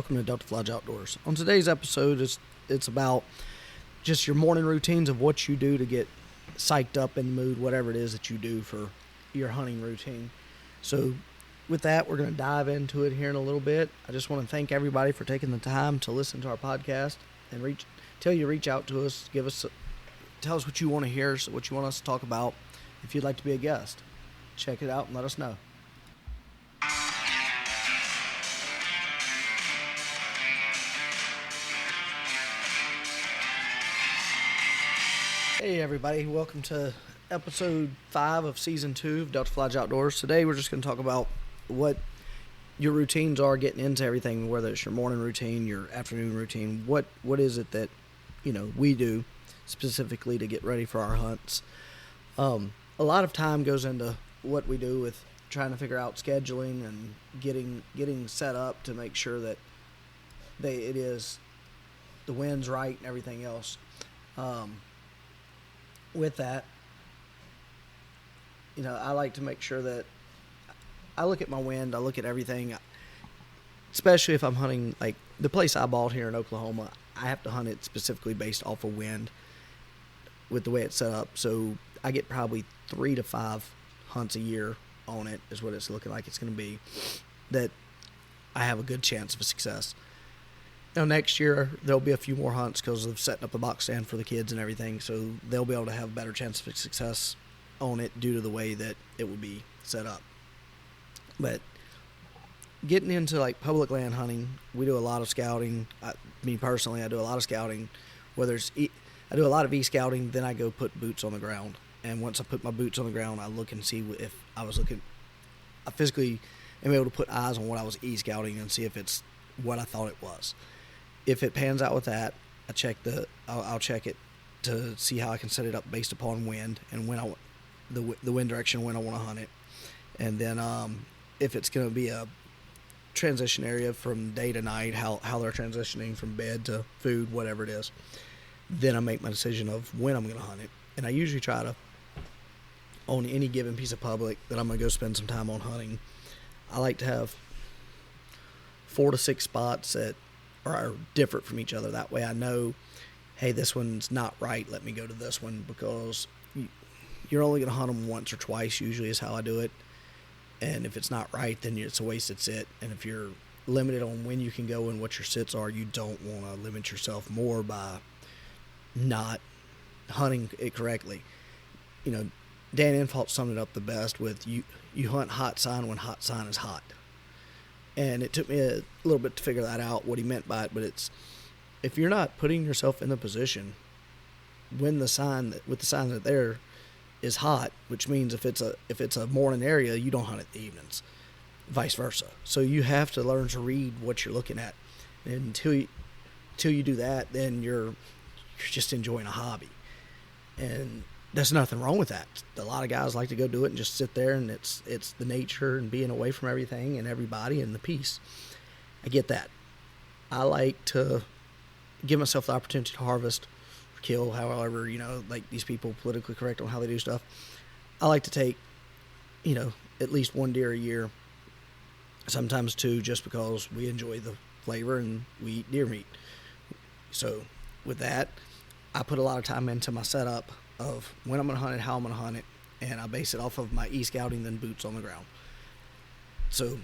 Welcome to Delta Fledge Outdoors. On today's episode, it's about just your morning routines of what you do to get psyched up in the mood, whatever it is that you do for your hunting routine. So with that, we're going to dive into it here in a little bit. I just want to thank everybody for taking the time to listen to our podcast and reach out to us, tell us what you want to hear, what you want us to talk about. If you'd like to be a guest, check it out and let us know. Hey everybody, welcome to episode 5 of season 2 of Delta Fledge Outdoors. Today we're just going to talk about what your routines are getting into everything, whether it's your morning routine, your afternoon routine. What is it that we do specifically to get ready for our hunts? A lot of time goes into what we do with trying to figure out scheduling and getting set up to make sure that the wind's right and everything else. With that, I like to make sure that I look at my wind, I look at everything, especially if I'm hunting, like the place I bought here in Oklahoma, I have to hunt it specifically based off of wind with the way it's set up. So I get probably 3 to 5 hunts a year on it is what it's looking like it's going to be, that I have a good chance of success. Next year, there'll be a few more hunts because of setting up a box stand for the kids and everything, so they'll be able to have a better chance of success on it due to the way that it will be set up. But getting into, like, public land hunting, we do a lot of scouting. Me personally, I do a lot of scouting. I do a lot of e-scouting, then I go put boots on the ground. And once I put my boots on the ground, I look and see if I physically am able to put eyes on what I was e-scouting and see if it's what I thought it was. If it pans out with that, I'll check it to see how I can set it up based upon wind and when the wind direction when I want to hunt it. And then if it's going to be a transition area from day to night, how they're transitioning from bed to food, whatever it is, then I make my decision of when I'm going to hunt it. And I usually try to, on any given piece of public that I'm going to go spend some time on hunting, I like to have 4 to 6 spots that are different from each other. That way I know, hey, this one's not right, let me go to this one, because you're only going to hunt them once or twice usually is how I do it. And if it's not right, then it's a wasted sit. And if you're limited on when you can go and what your sits are, you don't want to limit yourself more by not hunting it correctly. Dan Infalt summed it up the best with you hunt hot sign when hot sign is hot. And it took me a little bit to figure that out, what he meant by it. But it's, if you're not putting yourself in the position when the sign that there is hot, which means if it's a morning area, you don't hunt it in the evenings, vice versa. So you have to learn to read what you're looking at. And until you do that, then you're just enjoying a hobby. And there's nothing wrong with that. A lot of guys like to go do it and just sit there, and it's the nature and being away from everything and everybody and the peace. I get that. I like to give myself the opportunity to harvest, kill, however, like these people politically correct on how they do stuff. I like to take, at least 1 deer a year, sometimes 2, just because we enjoy the flavor and we eat deer meat. So with that, I put a lot of time into my setup of when I'm going to hunt it, how I'm going to hunt it, and I base it off of my e-scouting, then boots on the ground. So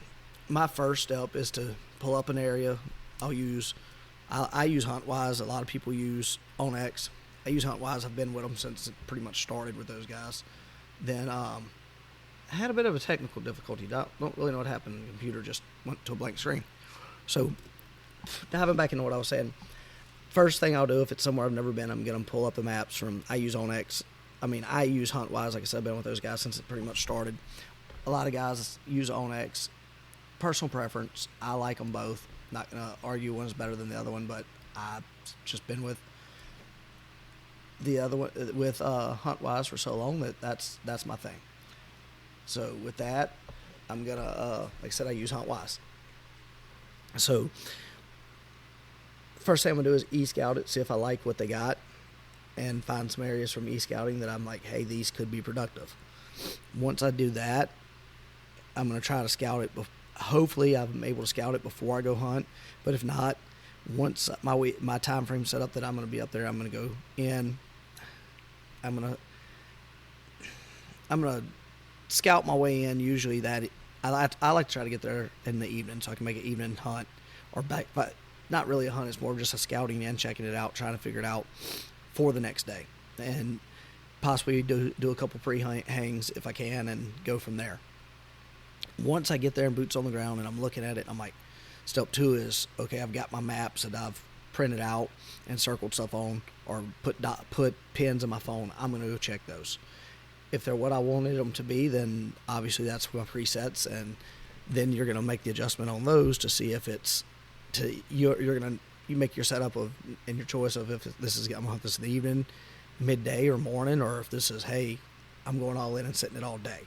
my first step is to pull up an area. I use HuntWise. A lot of people use OnX. I use HuntWise. I've been with them since it pretty much started with those guys. Then I had a bit of a technical difficulty. Don't really know what happened. The computer just went to a blank screen. So diving back into what I was saying, first thing I'll do, if it's somewhere I've never been, I'm going to pull up the maps from, I use OnX. I use HuntWise. Like I said, I've been with those guys since it pretty much started. A lot of guys use OnX. Personal preference, I like them both. Not going to argue one's better than the other one, but I've just been with the other one, with HuntWise for so long that's my thing. So with that, I'm going to, like I said, I use HuntWise. So first thing I'm going to do is e-scout it, see if I like what they got, and find some areas from e-scouting that I'm like, hey, these could be productive. Once I do that, I'm going to try to scout it. hopefully I'm able to scout it before I go hunt. But if not, once my time frame set up that I'm going to be up there, I'm going to go in. I'm gonna scout my way in. Usually that I like to try to get there in the evening so I can make an evening hunt or back, but not really a hunt. It's more just a scouting in, checking it out, trying to figure it out for the next day, and possibly do a couple pre-hangs if I can, and go from there. Once I get there and boots on the ground and I'm looking at it, I'm like, step 2 is, okay, I've got my maps that I've printed out and circled stuff on, or put pins in my phone. I'm going to go check those. If they're what I wanted them to be, then obviously that's my presets, and then you're going to make the adjustment on those to see if it's you make your setup of and your choice of if this is, I'm going to hunt this in the evening, midday, or morning, or if this is, hey, I'm going all in and sitting it all day.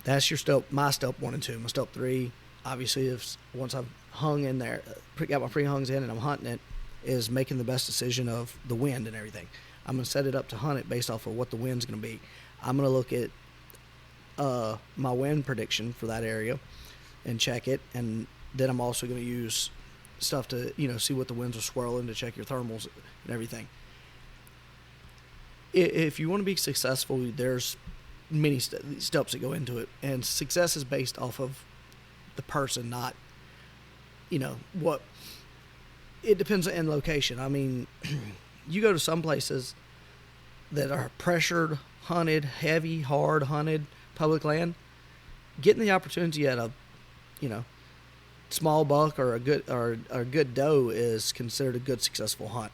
That's my step 1 and 2. My step 3, obviously, if once I've hung in there, got my pre-hungs in and I'm hunting it, is making the best decision of the wind and everything. I'm going to set it up to hunt it based off of what the wind's going to be. I'm going to look at my wind prediction for that area and check it, and then I'm also going to use stuff to see what the winds are swirling, to check your thermals and everything. If you want to be successful, there's many steps that go into it, and success is based off of the person, not what. It depends on location. I mean, you go to some places that are pressured, hunted, heavy, hard hunted public land. Getting the opportunity at a small buck or a good doe is considered a good successful hunt.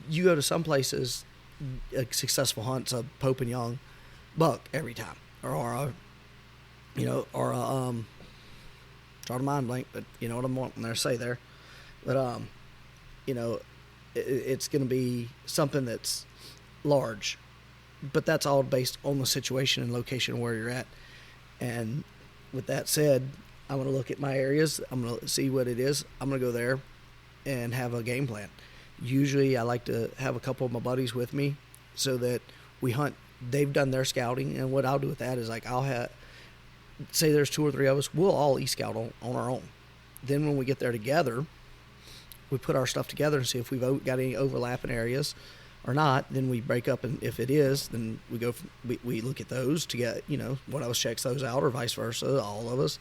You go to some places, a successful hunt's a Pope and Young buck every time, or a try to mind blank, but you know what I'm wanting to say there. But it's going to be something that's large, but that's all based on the situation and location where you're at. And with that said, I'm going to look at my areas. I'm going to see what it is. I'm going to go there and have a game plan. Usually I like to have a couple of my buddies with me so that we hunt. They've done their scouting, and what I'll do with that is, like, say there's 2 or 3 of us, we'll all e-scout on our own. Then when we get there together, we put our stuff together and see if we've got any overlapping areas or not. Then we break up, and if it is, then we look at those to get, one of us checks those out, or vice versa, all of us.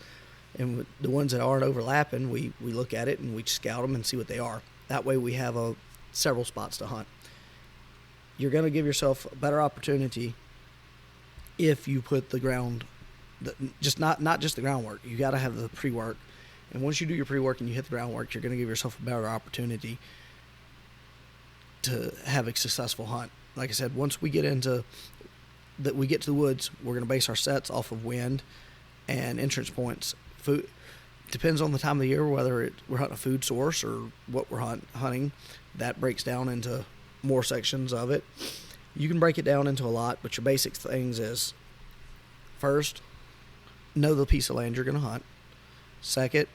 And the ones that aren't overlapping, we look at it and we scout them and see what they are. That way we have several spots to hunt. You're going to give yourself a better opportunity if you put the ground, not just the groundwork. You got to have the pre-work. And once you do your pre-work and you hit the groundwork, you're going to give yourself a better opportunity to have a successful hunt. Like I said, once we get to the woods, we're going to base our sets off of wind and entrance points. Food depends on the time of the year, whether we're hunting a food source or what we're hunting. That breaks down into more sections of it. You can break it down into a lot, but your basic things is, first, know the piece of land you're going to hunt. Second,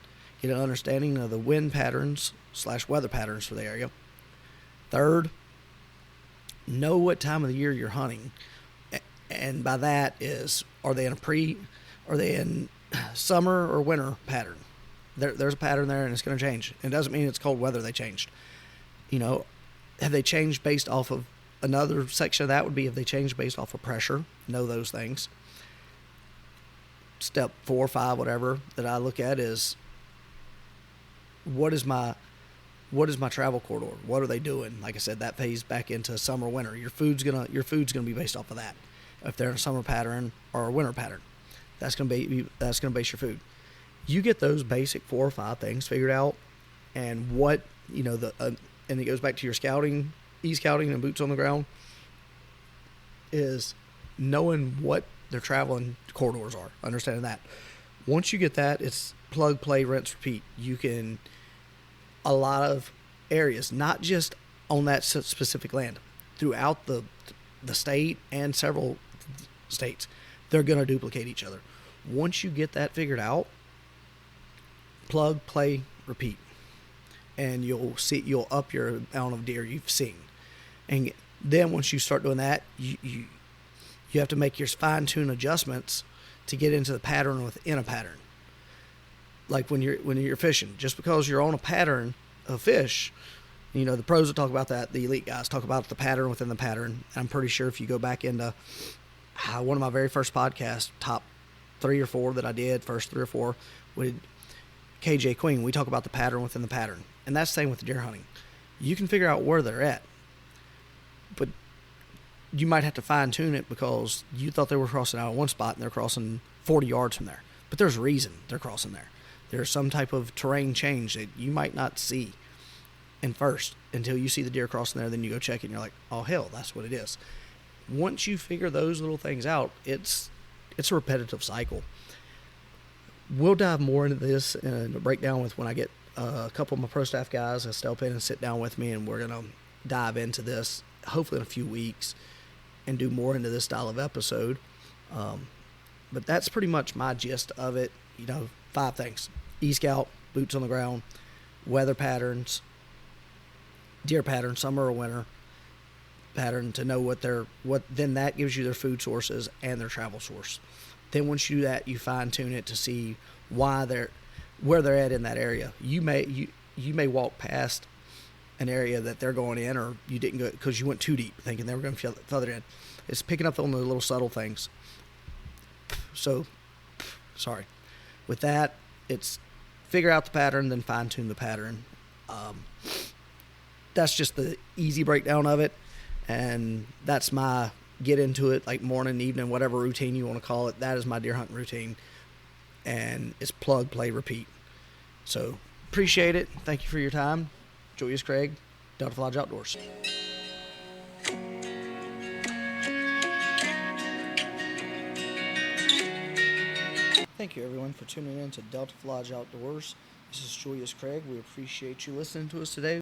get an understanding of the wind patterns / weather patterns for the area. Third, know what time of the year you're hunting. And by that is, are they in summer or winter pattern? There's a pattern there, and it's going to change. It doesn't mean it's cold weather they changed. Have they changed based off of another section of that would be if they changed based off of pressure. Know those things. Step 4 or 5, whatever, that I look at is, what is my travel corridor? What are they doing? Like I said, that phase back into summer, winter. Your food's gonna be based off of that. If they're in a summer pattern or a winter pattern, that's gonna base your food. You get those basic 4 or 5 things figured out, and and it goes back to your scouting, e-scouting, and boots on the ground, is knowing what their traveling corridors are, understanding that. Once you get that, it's plug, play, rinse, repeat. You can, a lot of areas, not just on that specific land, throughout the state and several states, they're going to duplicate each other. Once you get that figured out, plug, play, repeat, and you'll up your amount of deer you've seen. And then once you start doing that, you have to make your fine-tune adjustments to get into the pattern within a pattern. like when you're fishing, just because you're on a pattern of fish, the pros will talk about that. The elite guys talk about the pattern within the pattern. I'm pretty sure if you go back into one of my very first podcasts, top 3 or 4 that I did, first 3 or 4, with KJ Queen, we talk about the pattern within the pattern. And that's the same with deer hunting. You can figure out where they're at, but you might have to fine tune it because you thought they were crossing out at one spot and they're crossing 40 yards from there. But there's a reason they're crossing there. There's some type of terrain change that you might not see in first until you see the deer crossing there. Then you go check it and you're like, oh hell, that's what it is. Once you figure those little things out, it's a repetitive cycle. We'll dive more into this in a breakdown with when I get a couple of my pro staff guys to step in and sit down with me, and we're going to dive into this hopefully in a few weeks and do more into this style of episode. But that's pretty much my gist of it. 5 things: e-scout, boots on the ground, weather patterns, deer pattern, summer or winter pattern, to know what then that gives you their food sources and their travel source. Then once you do that, you fine tune it to see where they're at in that area. You may walk past an area that they're going in, or you didn't go because you went too deep thinking they were going further in. It's picking up on the little subtle things. So, sorry. With that, it's figure out the pattern, then fine tune the pattern. That's just the easy breakdown of it, and that's my get into it, like morning, evening, whatever routine you want to call it. That is my deer hunting routine, and it's plug, play, repeat. So appreciate it. Thank you for your time. Julius Craig, Delta Lodge Outdoors. Thank you everyone for tuning in to Delta Lodge Outdoors. This is Julius Craig. We appreciate you listening to us today.